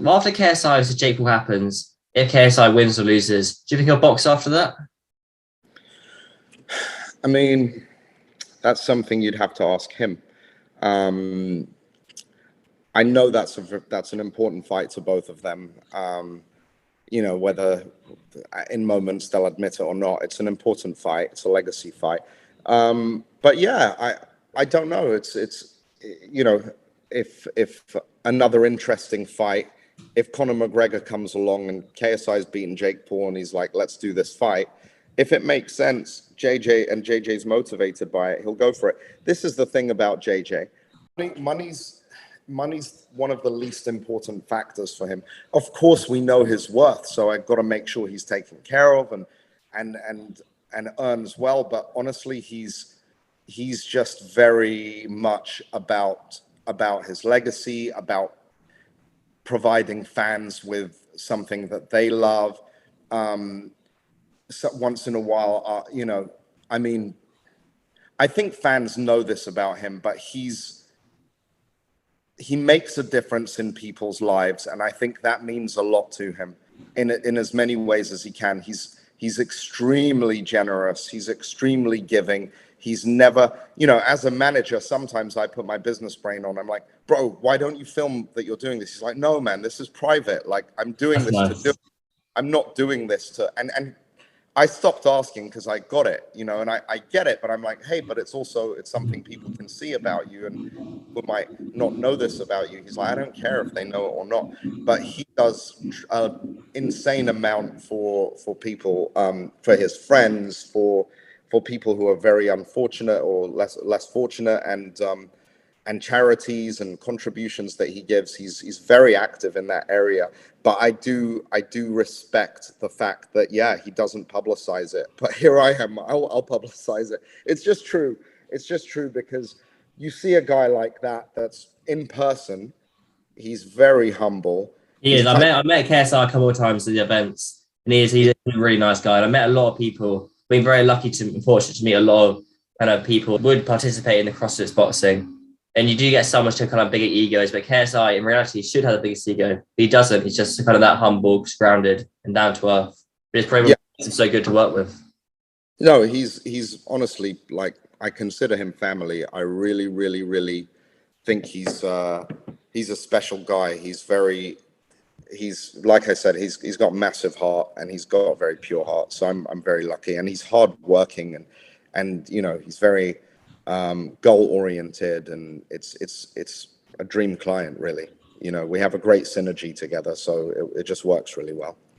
Well, after KSI versus Jake Paul happens, if KSI wins or loses, do you think he'll box after that? I mean, that's something you'd have to ask him. I know that's an important fight to both of them. Whether in moments they'll admit it or not, it's an important fight. It's a legacy fight. But yeah, I don't know. It's if another interesting fight, if Conor McGregor comes along and KSI's beaten Jake Paul and he's like, let's do this fight. If it makes sense, JJ's motivated by it, he'll go for it. This is the thing about JJ. Money's one of the least important factors for him. Of course, we know his worth, so I've got to make sure he's taken care of and earns well. But honestly, he's just very much about his legacy, about providing fans with something that they love. So once in a while, I mean, I think fans know this about him, but he makes a difference in people's lives, and I think that means a lot to him in as many ways as he can. He's extremely generous. He's extremely giving. He's never, as a manager, sometimes I put my business brain on. I'm like, bro, why don't you film that you're doing this? He's like, no, man, this is private. Like, I'm doing That's this nice. to do. I'm not doing this to, and I stopped asking because I got it, and I get it, but I'm like, hey, but it's something people can see about you, and people might not know this about you. He's like, I don't care if they know it or not, but he does an insane amount for people, for his friends, for people who are very unfortunate or less fortunate, and charities and contributions that he gives. He's very active in that area. But I do respect the fact that, yeah, he doesn't publicize it. But here I am, I'll publicize it. It's just true. It's just true because you see a guy like that that's in person. He's very humble. He is. I met KSI a couple of times at the events, and he's a really nice guy. And I met a lot of people. Been very lucky and fortunate to meet a lot of kind of people who would participate in the CrossFit boxing. And you do get someone to kind of bigger egos, but KSI in reality should have the biggest ego. But he doesn't. He's just kind of that humble, grounded, and down to earth. But it's probably so good to work with. No, he's honestly, like, I consider him family. I really, really, really think he's a special guy. He's like I said, he's got massive heart and he's got a very pure heart. So I'm very lucky, and he's hardworking and he's very goal oriented, and it's a dream client, really. We have a great synergy together, so it just works really well.